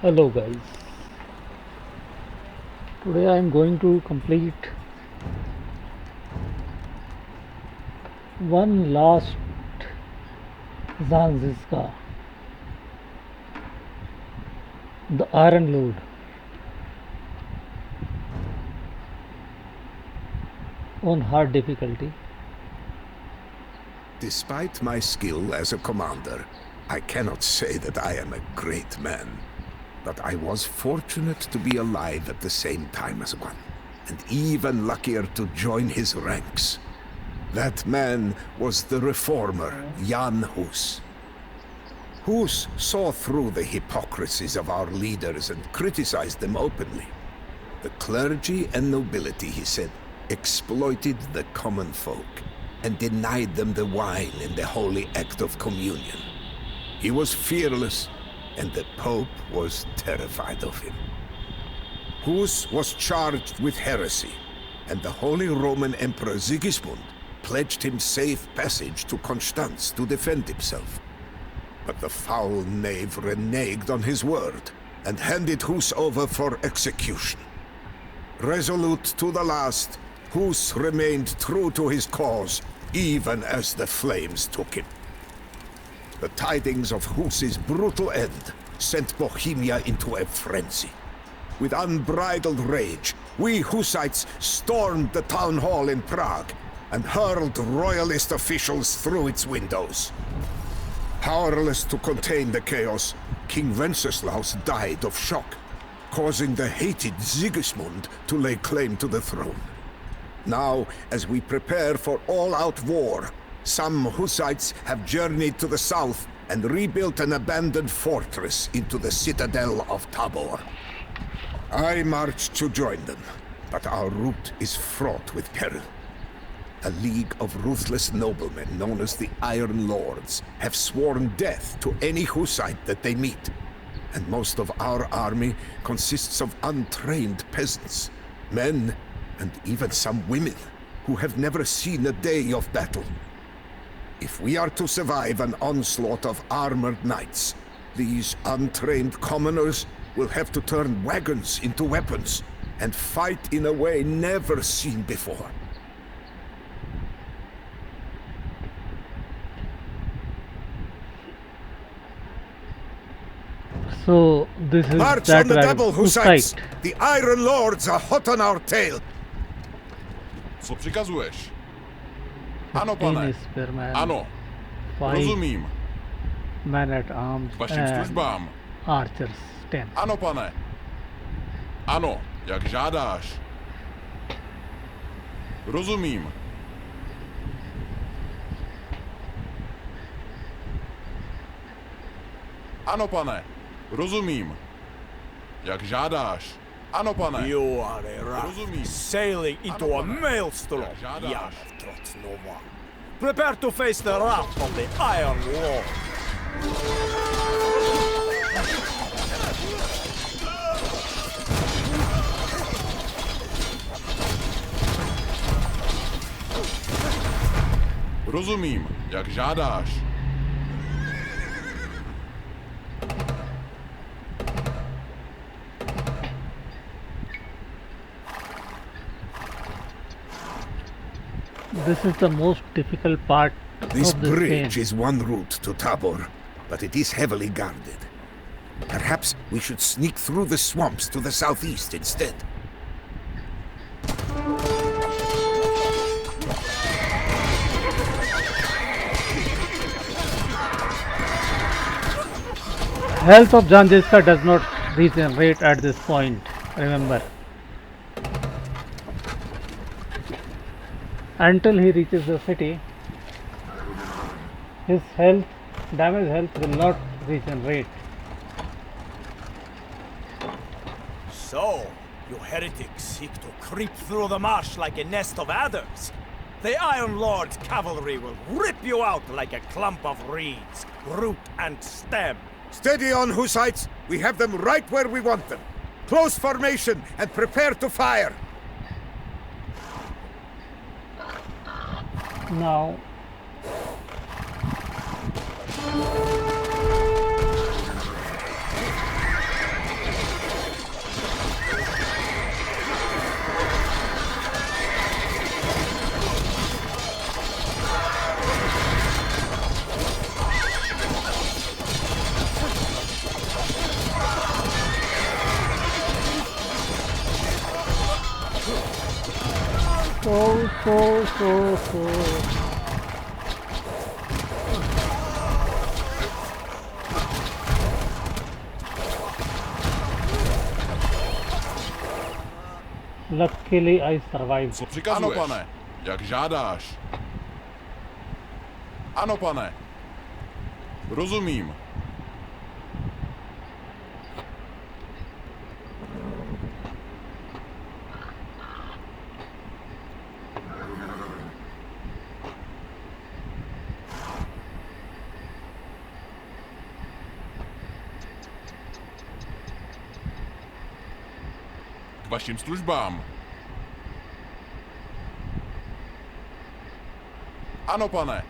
Hello guys, today I am going to complete one last Zizka, the Iron Lord, on hard difficulty. Despite my skill as a commander, I cannot say that I am a great man. But I was fortunate to be alive at the same time as one, and even luckier to join his ranks. That man was the reformer, Jan Hus. Hus saw through the hypocrisies of our leaders and criticized them openly. The clergy and nobility, he said, exploited the common folk and denied them the wine in the holy act of communion. He was fearless, and the Pope was terrified of him. Hus was charged with heresy, and the Holy Roman Emperor Sigismund pledged him safe passage to Constance to defend himself. But the foul knave reneged on his word and handed Hus over for execution. Resolute to the last, Hus remained true to his cause, even as the flames took him. The tidings of Hus's brutal end sent Bohemia into a frenzy. With unbridled rage, we Hussites stormed the town hall in Prague and hurled royalist officials through its windows. Powerless to contain the chaos, King Wenceslaus died of shock, causing the hated Sigismund to lay claim to the throne. Now, as we prepare for all-out war, some Hussites have journeyed to the south and rebuilt an abandoned fortress into the citadel of Tabor. I marched to join them, but our route is fraught with peril. A league of ruthless noblemen known as the Iron Lords have sworn death to any Hussite that they meet, and most of our army consists of untrained peasants, men, and even some women who have never seen a day of battle. If we are to survive an onslaught of armored knights, these untrained commoners will have to turn wagons into weapons and fight in a way never seen before. So this is March that on the wagon, double, Hussites! Hussite. The Iron Lords are hot on our tail! Co přikazuješ? Ano, 15 pane. is per man, Ano, 5 rozumím. man at arms Vašim and službám. archers 10. Ano, pane. Ano, jak žádáš. Rozumím. Ano, pane. Rozumím. Jak žádáš. Ano, pane. You are a rat Rozumím. sailing into a maelstrom, Jak žádáš. Jan of Trotznova. Prepare to face the wrath of the Iron Lord. Rozumím. Jak žádáš. This is the most difficult part This of this bridge game. is one route to Tabor, but it is heavily guarded. Perhaps we should sneak through the swamps to the southeast instead. Health of Zizka does not regenerate at this point, remember. Until he reaches the city, his damage health will not regenerate. So, you heretics seek to creep through the marsh like a nest of adders. The Iron Lord's cavalry will rip you out like a clump of reeds, root and stem. Steady on, Hussites! We have them right where we want them. Close formation and prepare to fire! Now, So. Luckily, I survived. Co přikazuješ? Ano, pane. Jak žádáš. Ano, pane. Rozumím. K vašim službám. Ano, pane.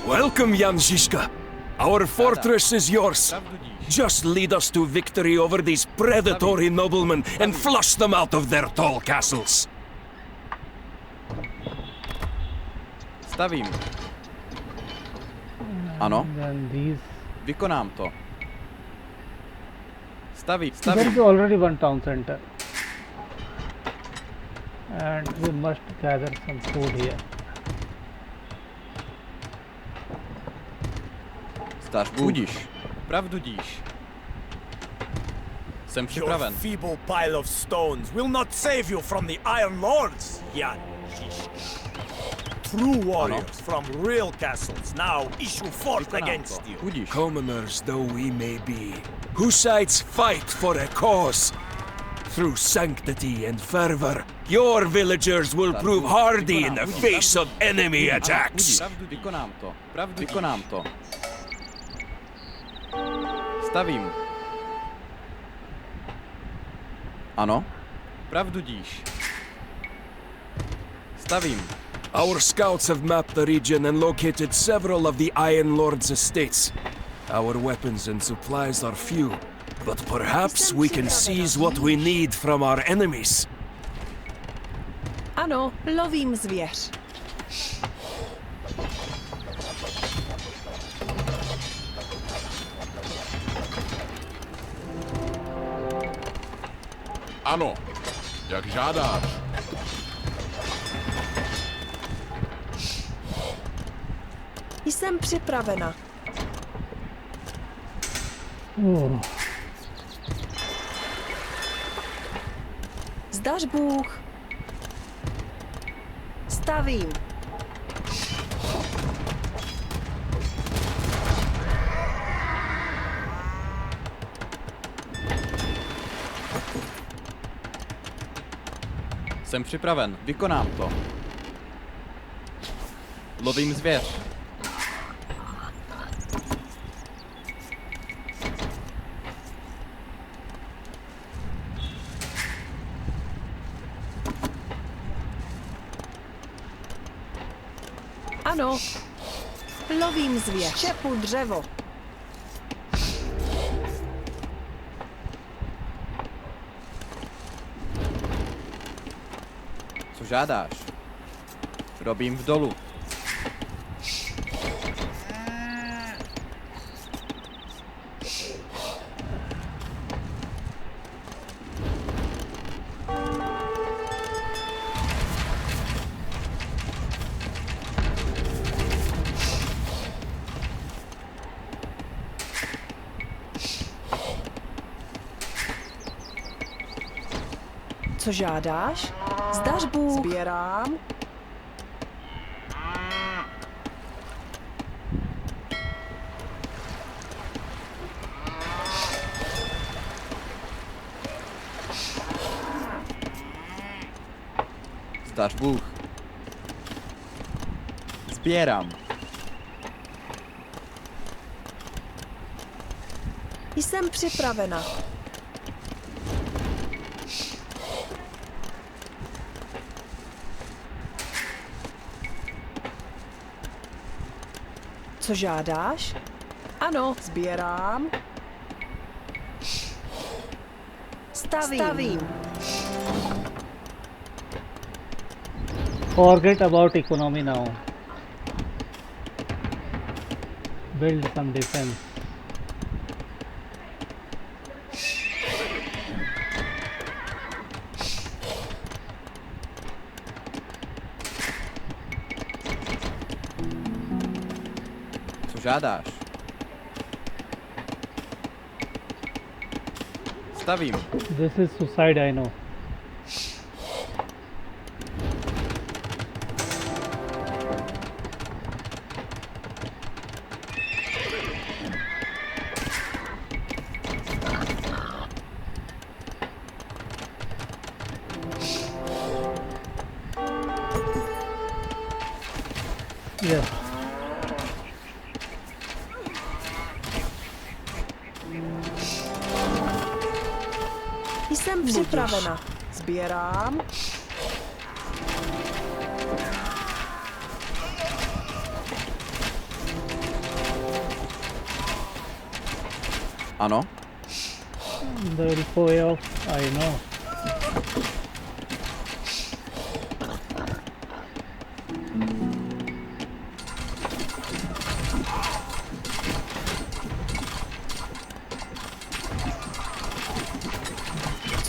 Welcome, Jan Zizka. Our fortress is yours. Just lead us to victory over these predatory noblemen and flush them out of their tall castles. Stavím. Ano, Then these. vykonám to. There Stavím. is already one town center, and we must gather some food here. Stař budíš. Pravdu díš. Jsem Your připraven. feeble pile of stones will not save you from the Iron Lords, Jan. True warriors from real castles now issue forth Vykonám against to. you. Budíš. Commoners though we may be, Hussites fight for a cause. Through sanctity and fervor, your villagers will prove hardy in the face of enemy attacks. Pravdu vykonám to. Pravdu vykonám to. Stavím. Ano. Pravdu díš. Stavím. Our scouts have mapped the region and located several of the Iron Lord's estates. Our weapons and supplies are few, but perhaps we can seize what we need from our enemies. Ano, lovím zvěř. Ano. Jak žádáš. Jsem připravena. Zdař Bůh. Stavím. Jsem připraven. Vykonám to. Lovím zvěř. Ano. Lovím zvěř. Šepu dřevo. Co žádáš? Robím v dolu. Co žádáš? Zdař Bůh. Sbírám. Zdař Bůh. Sbírám. Jsem připravena. Co žádáš? Ano, sbírám. Stavím. Forget about economy now. Build some defense. Co žádáš? Stavím. This is suicide, I know. Yes. Jsem připravena. Sbírám. Ano. There is a way off, I know.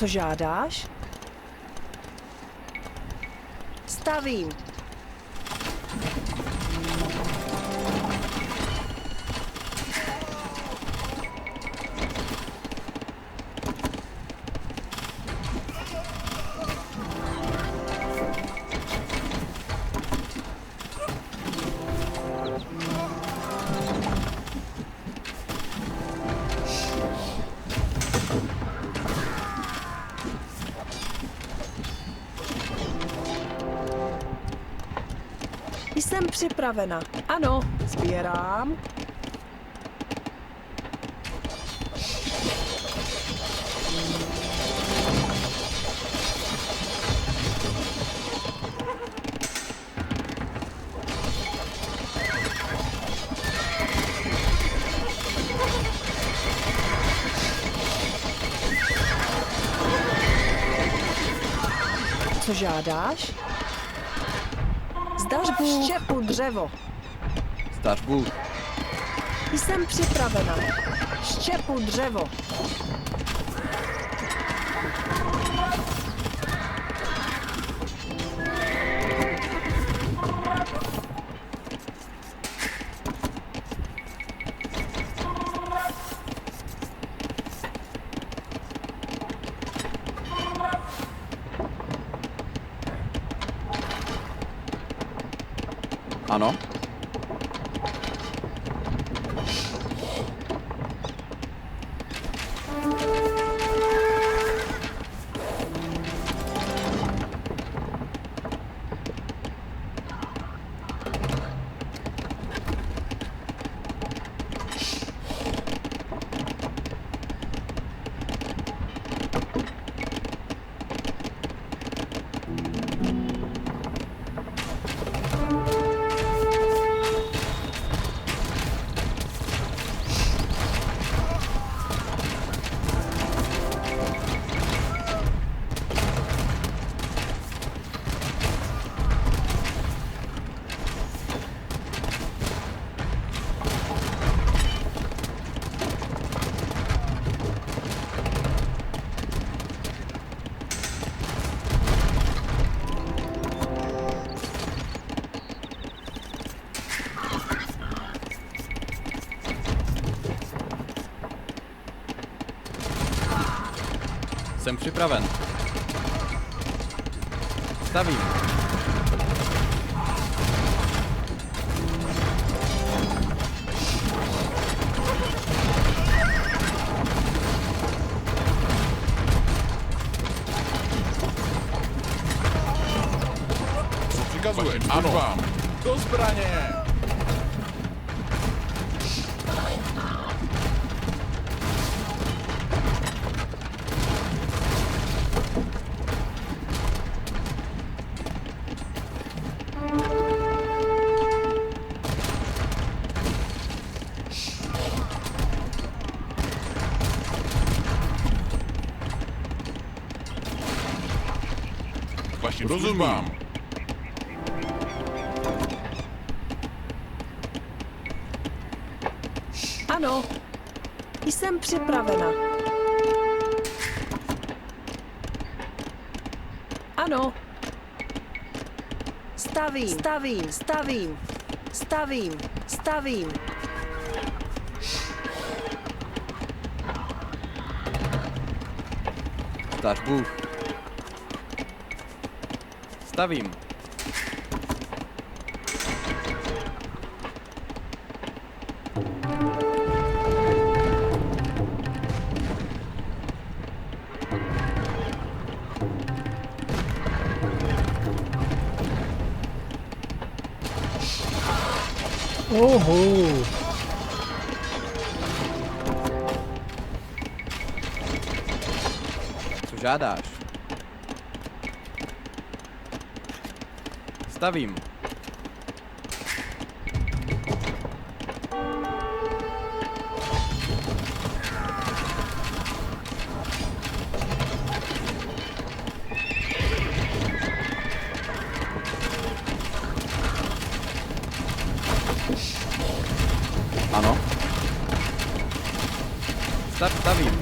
Co žádáš? Stavím. Jsem připravena. Ano, sbírám. Co žádáš? Zdař Bůh. Štěpu dřevo. Zdař Bůh. Jsem připravena. Štěpu dřevo. Ano. Jsem připraven. Stavím. Co přikazuješ? Ano. Do zbraně! Vašim službám. Ano. Jsem připravena. Ano. Stavím, stavím, stavím. Stavím, stavím. Zdař Bůh. Stavím. Oho. Co žádáš? Stavím. Ano. Stavím.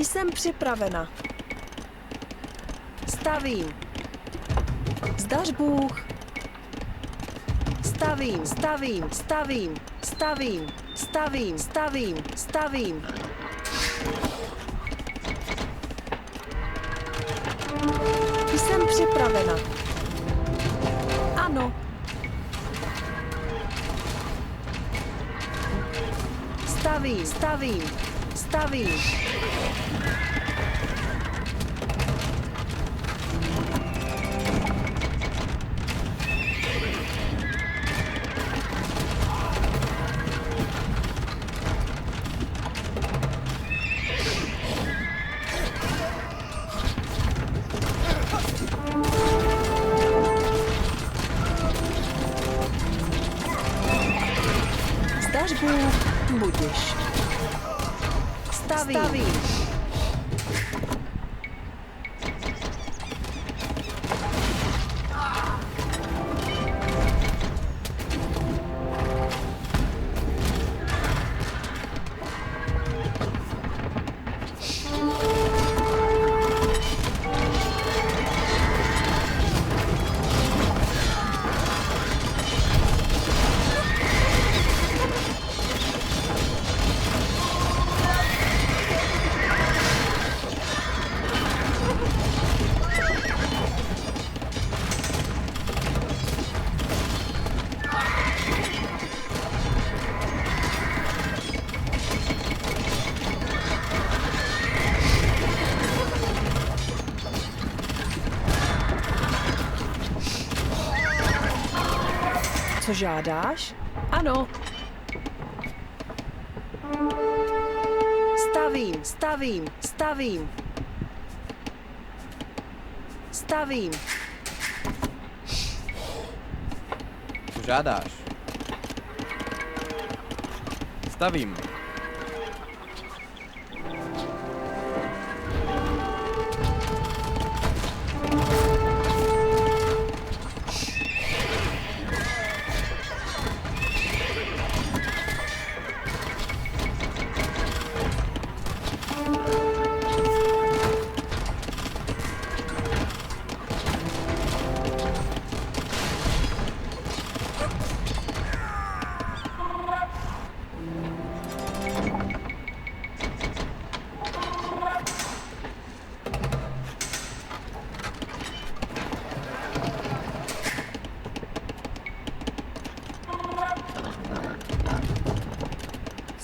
Jsem připravena. Stavím. Zdař Bůh. Stavím, stavím, stavím, stavím, stavím, stavím, stavím. Jsem připravena. Ano. Stavím, stavím, stavím. Zdař Bůh, budiš. Stavím. Stavím. Co žádáš? Ano. Stavím, stavím, stavím. Stavím. Co žádáš? Stavím.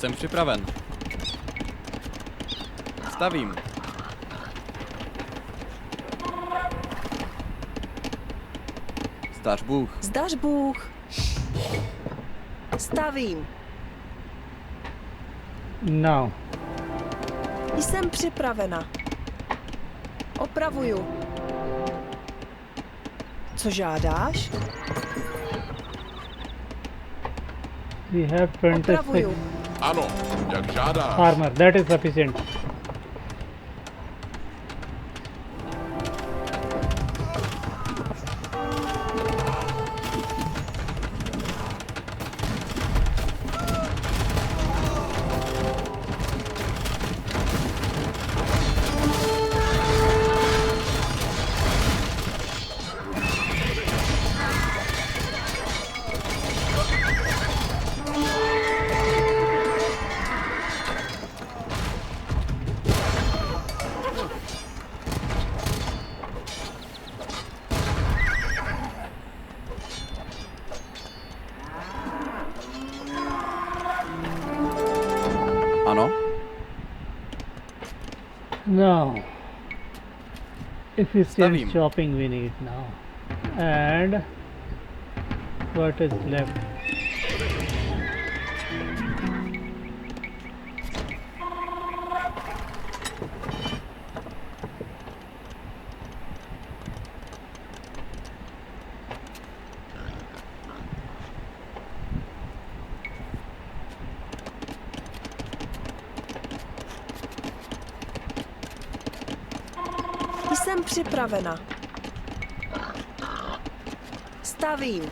Jsem připraven. Stavím. Zdař Bůh. Zdař Bůh. Stavím. Now. Jsem připravena. Opravuju. Co žádáš? We have 26 Opravuju. Ano, jak žádáš. armor. That is sufficient. Now, efficient Stavím. chopping we need now. And what is left? Jsem připravena. Stavím.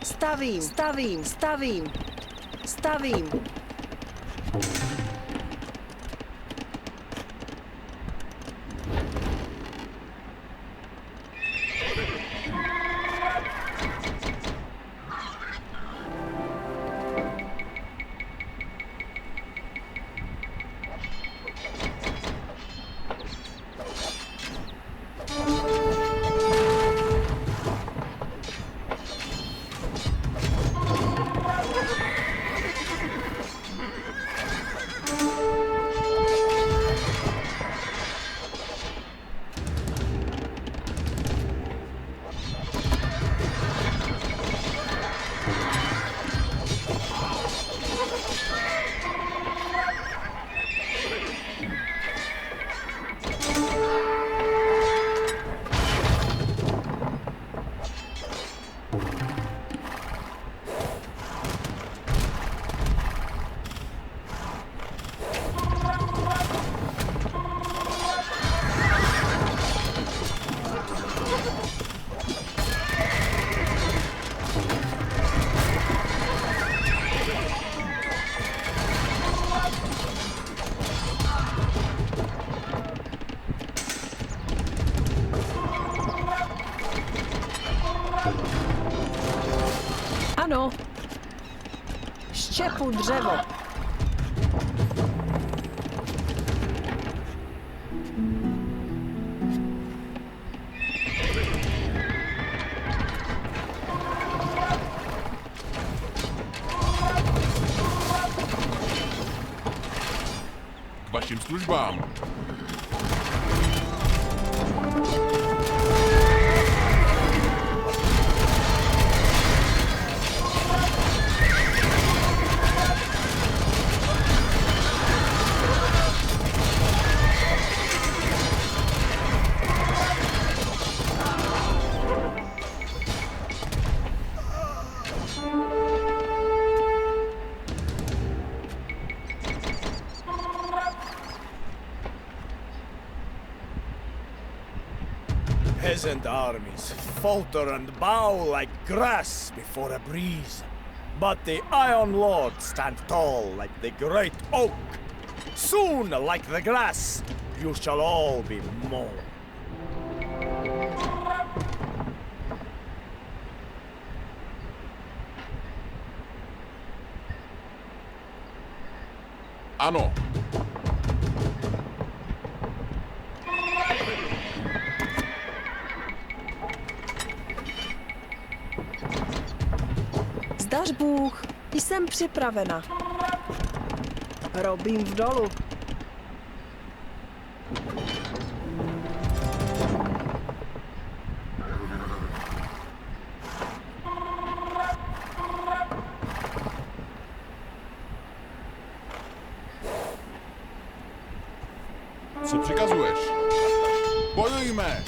Stavím. Stavím. Stavím. Stavím. Ano. Štěpu dřevo. K vašim službám. Peasant armies falter and bow like grass before a breeze. But the Iron Lord stand tall like the great oak. Soon, like the grass, you shall all be mown. Ano. Zdař Bůh, jsem připravena. Robím v dolu. Co přikazuješ? Bojujme!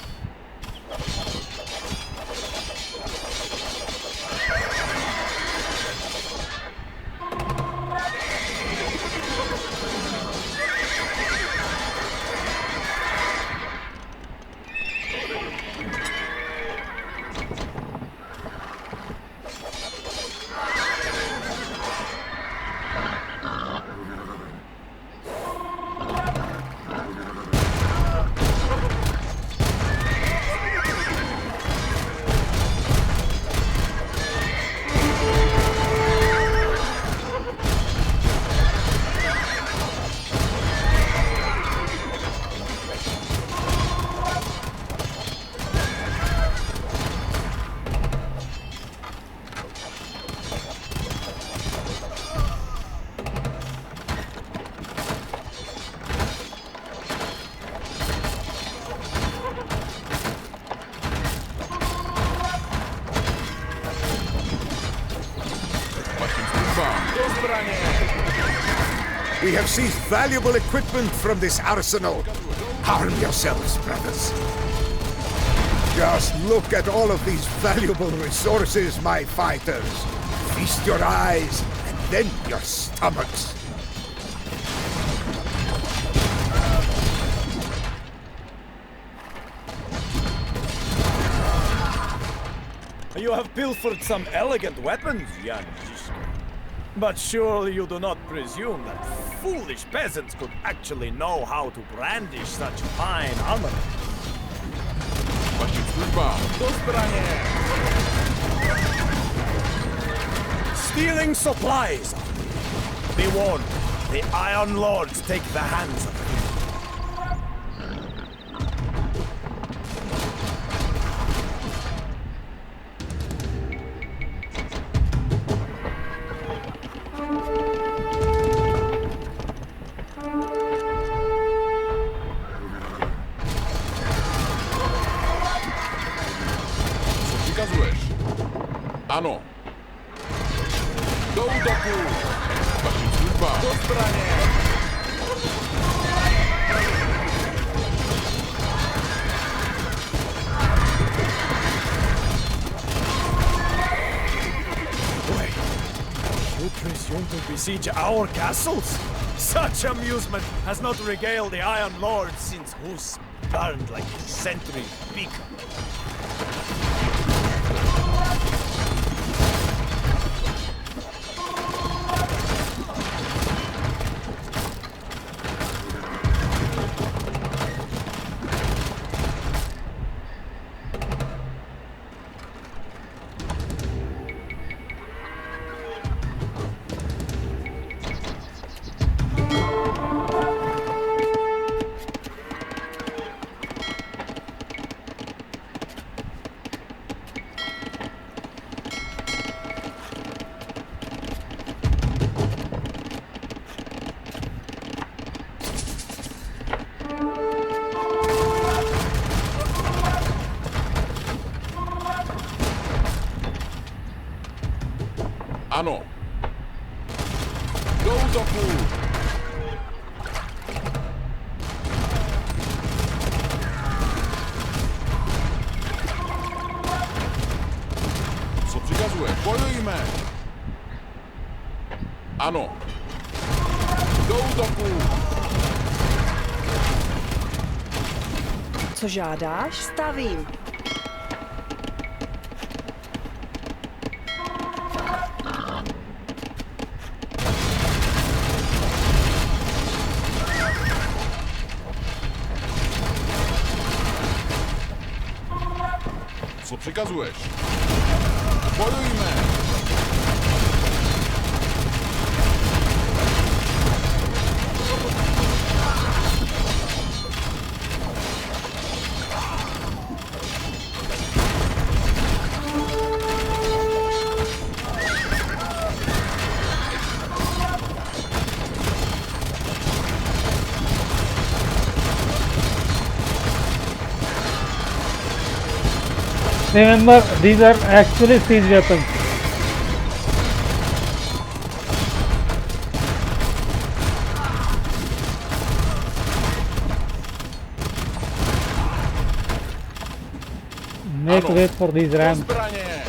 We have seized valuable equipment from this arsenal. Arm yourselves, brothers. Just look at all of these valuable resources, my fighters. Feast your eyes, and then your stomachs. You have pilfered some elegant weapons, young Zizka. But surely you do not presume that foolish peasants could actually know how to brandish such fine armor. K vašim službám. Do zbraně! Stealing supplies! Be warned, the Iron Lords take the hands of you. Přikazuješ? Ano. Do útoku! K vašim službám. Do zbraně! Wait, you presume to besiege our castles? Such amusement has not regaled the Iron Lords since Hus burned like a century beacon. Ano. Do útoku! Co přikazuje? Bojujme! Ano. Do útoku! Co žádáš? Stavím. Co přikazuješ? Bojujme! Remember, these are actually siege weapons. Make way for these Do rams. zbraně!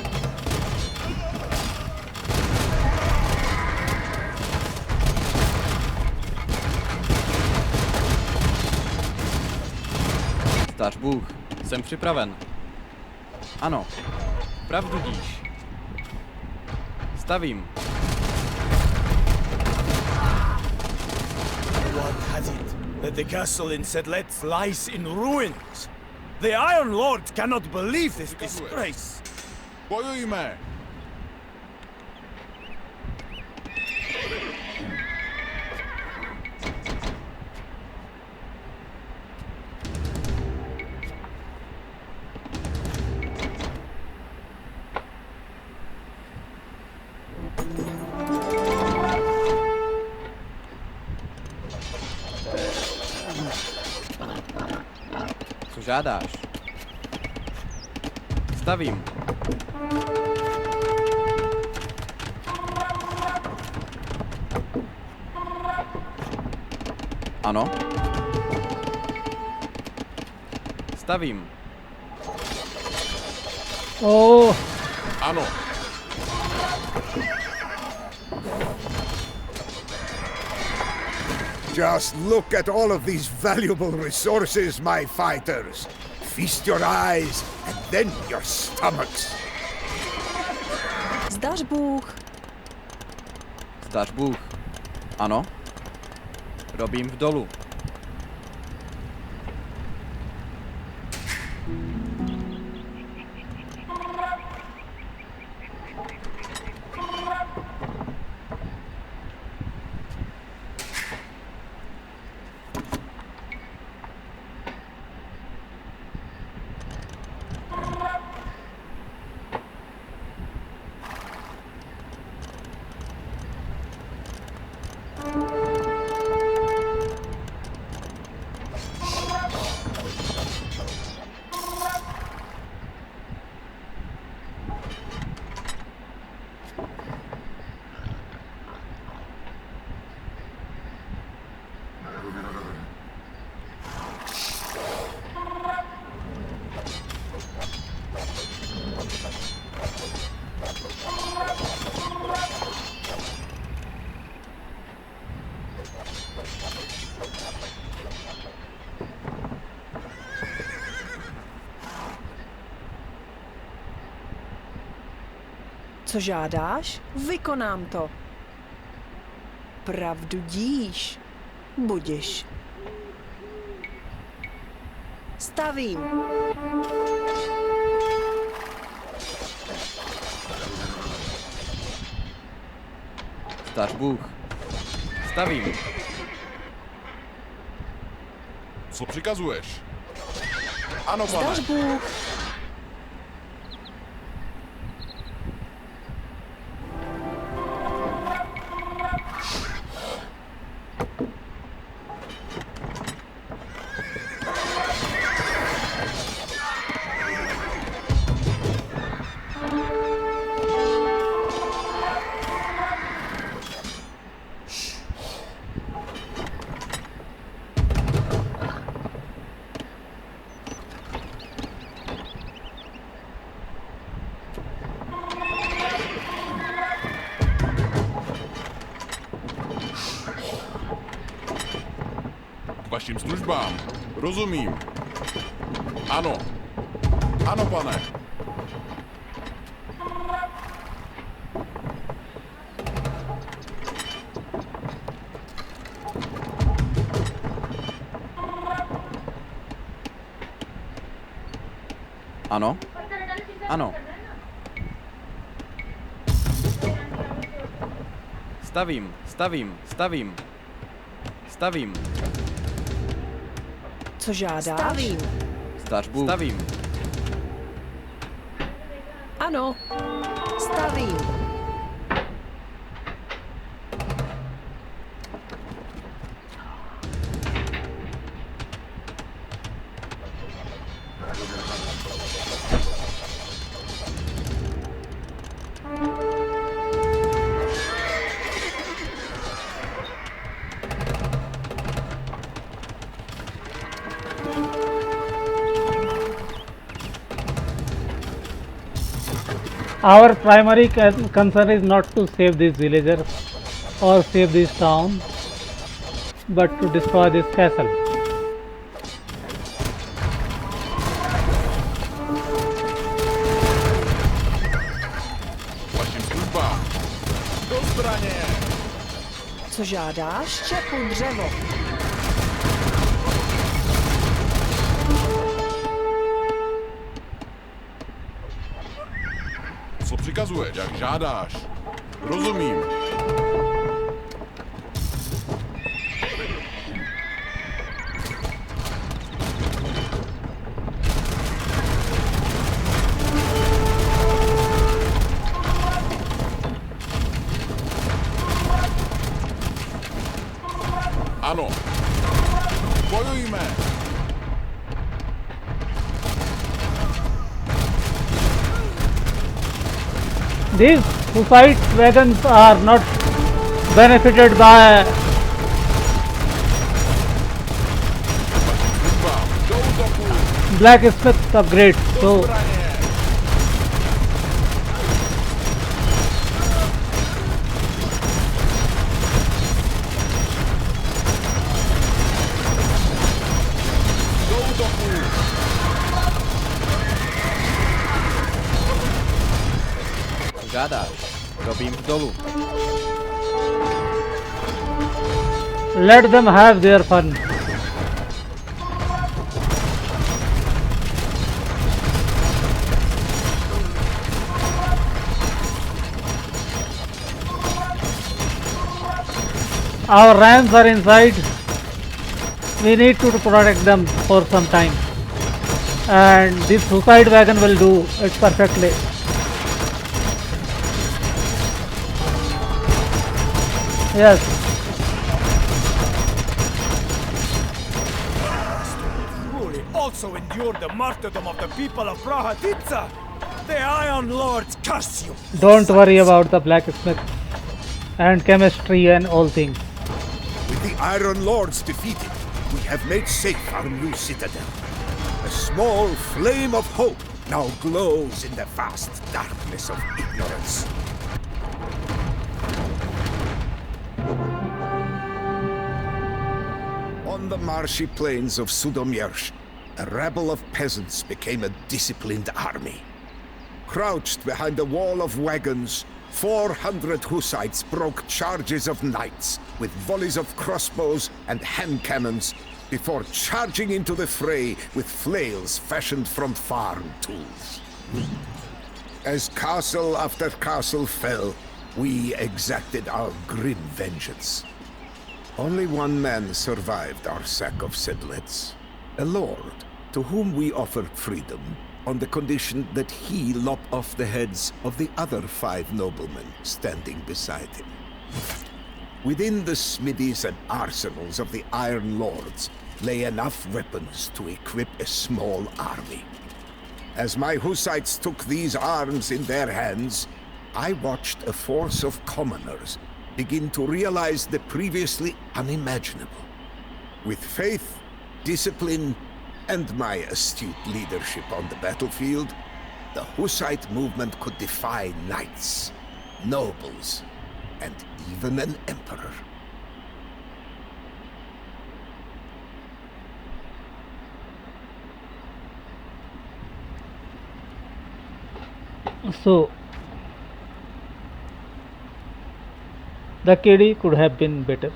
Stař Bůh, jsem připraven. Ano, pravdu díš. Stavím. One has it that the castle in Sedlec lies in ruins. The Iron Lords cannot believe this disgrace. Bojujme! Co žádáš? Stavím. Ano. Stavím. Oh, Ano. Just look at all of these valuable resources, my fighters. Feast your eyes and then your stomachs. Zdař Bůh. Zdař Bůh. Ano. Robím v dolu. Co žádáš? Vykonám to. Pravdu díš. Budiš. Stavím. Zdař Bůh. Stavím. Co přikazuješ? Ano, pane. Zdař Bůh. K vašim službám. Rozumím. Ano. Ano, pane. Ano. Ano. Stavím, stavím, stavím. Stavím. Co žádáš? Stavím. Zdař Bůh. Stavím. Ano. Stavím. our primary concern is not to save these villagers or save this town, but to destroy this castle. Vašim službám. Do zbraně. Co žádáš? Čepu dřevo. Co přikazuješ? Jak žádáš. Rozumím. Ano. Bojujme. These Hussite wagons are not benefited by blacksmith upgrade. So Žádáš, robím v dolu. let them have their fun. Our rams are inside. We need to protect them for some time. And this Hussite wagon will do it perfectly. Yes. Truly also endured the martyrdom of the people of Prahatitsa. The Iron Lords curse you. Don't worry about the blacksmith and chemistry and all things. With the Iron Lords defeated, we have made safe our new citadel. A small flame of hope now glows in the vast darkness of ignorance. On the marshy plains of Sudomierz, a rabble of peasants became a disciplined army. Crouched behind a wall of wagons, 400 Hussites broke charges of knights with volleys of crossbows and hand cannons before charging into the fray with flails fashioned from farm tools. As castle after castle fell, we exacted our grim vengeance. Only one man survived our sack of Sedlets, a lord to whom we offered freedom on the condition that he lop off the heads of the other 5 noblemen standing beside him. Within the smithies and arsenals of the Iron Lords lay enough weapons to equip a small army. As my Hussites took these arms in their hands, I watched a force of commoners begin to realize the previously unimaginable. With faith, discipline, and my astute leadership on the battlefield, the Hussite movement could defy knights, nobles, and even an emperor. So the KD could have been better,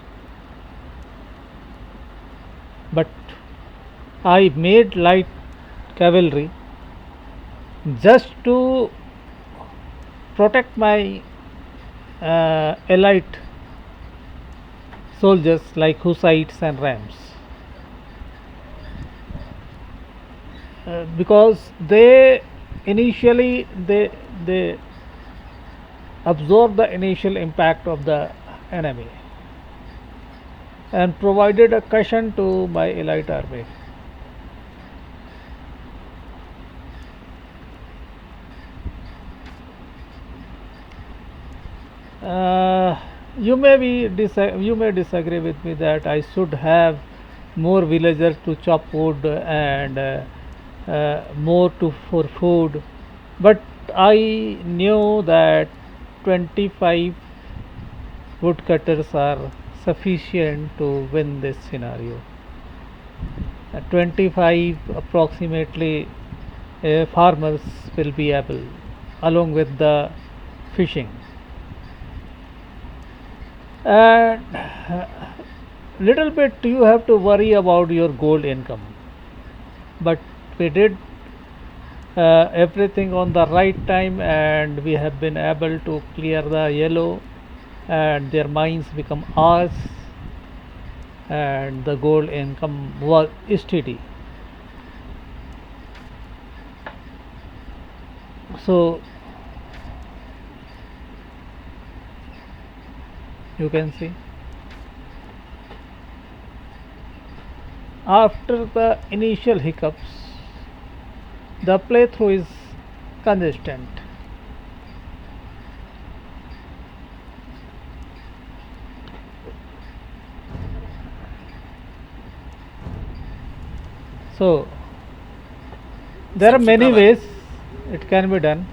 but I made light cavalry just to protect my elite soldiers like Hussites and Rams, because they initially they absorb the initial impact of the enemy and provided a cushion to my elite army. You may disagree with me that I should have more villagers to chop wood and more for food, but I knew that 25 woodcutters are sufficient to win this scenario. 25 approximately farmers will be able, along with the fishing. And little bit you have to worry about your gold income, but we did everything on the right time, and we have been able to clear the yellow, and their mines become ours, and the gold income was steady. So you can see after the initial hiccups, the playthrough is consistent. So There are many ways it can be done.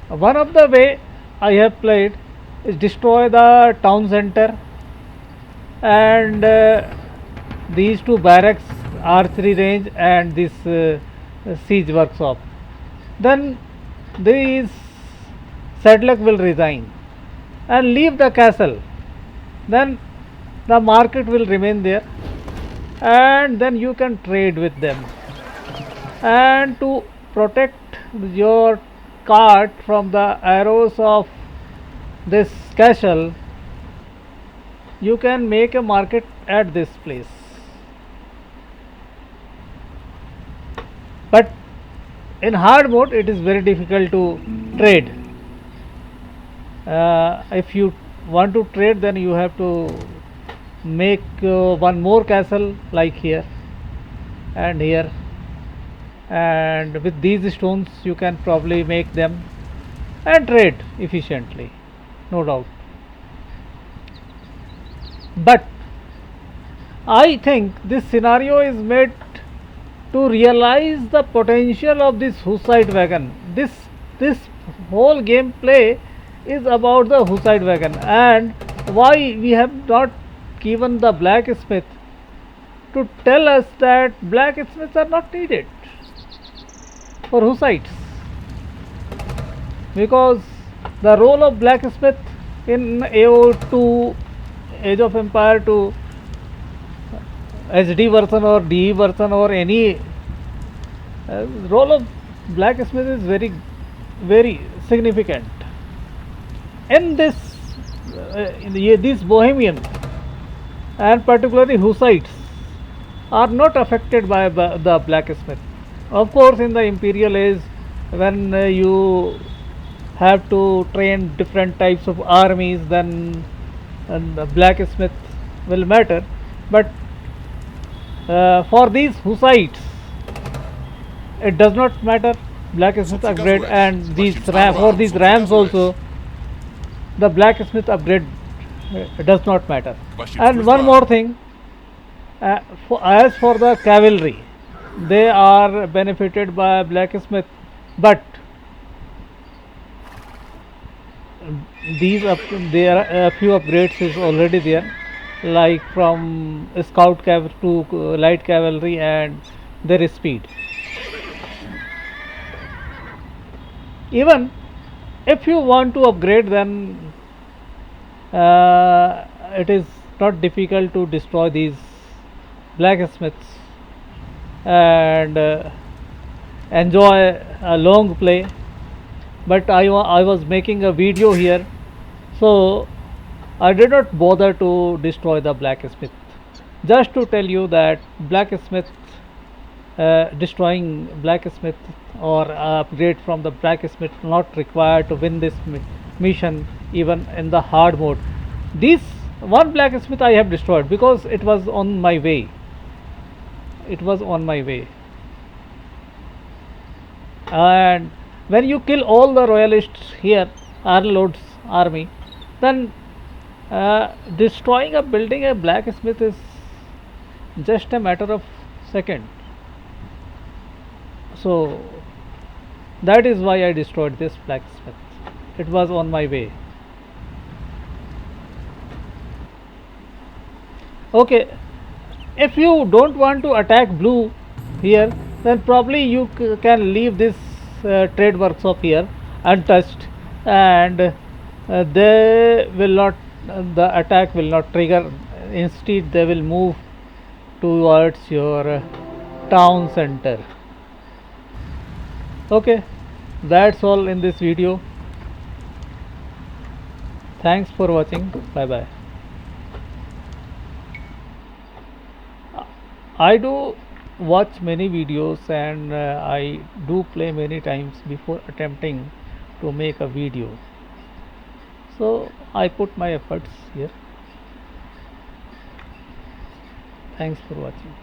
One of the way I have played is destroy the town center and these two barracks, archery range and this siege workshop. Then these Sedlak will resign and leave the castle. Then the market will remain there and then you can trade with them. And to protect your cart from the arrows of this castle, you can make a market at this place. But in hard mode it is very difficult to trade. If you want to trade, then you have to make one more castle like here and here, and with these stones you can probably make them and trade efficiently, no doubt. But I think this scenario is made to realize the potential of this Hussite wagon. This whole gameplay is about the Hussite wagon, and why we have not given the blacksmith to tell us that blacksmiths are not needed for Hussites, because the role of blacksmith in AO2 Age of Empire to HD version or DE version or any role of blacksmith is very significant. In this these Bohemians and particularly Hussites are not affected by the blacksmith. Of course, in the imperial age, when you have to train different types of armies, then the blacksmith will matter. But for these Hussites, it does not matter. Blacksmith upgrade, and these for these rams also, the blacksmith upgrade does not matter. And one more thing, as for the cavalry, they are benefited by blacksmith, but there are a few upgrades is already there, like from scout cavalry to light cavalry and their speed. Even if you want to upgrade, then it is not difficult to destroy these blacksmiths and enjoy a long play. But I was making a video here, so I did not bother to destroy the blacksmith, just to tell you that blacksmith, destroying blacksmith or upgrade from the blacksmith not required to win this mission, even in the hard mode. This one blacksmith I have destroyed because it was on my way. And when you kill all the royalists here, Arlord's army, then destroying a building, a blacksmith, is just a matter of second. So that is why I destroyed this blacksmith. It was on my way. Okay, if you don't want to attack blue here, then probably you can leave this trade workshop here untouched, and they will not, the attack will not trigger. Instead, they will move towards your town center. Okay, that's all in this video. Thanks for watching. Bye bye. I do watch many videos, and I do play many times before attempting to make a video. So I put my efforts here. Thanks for watching.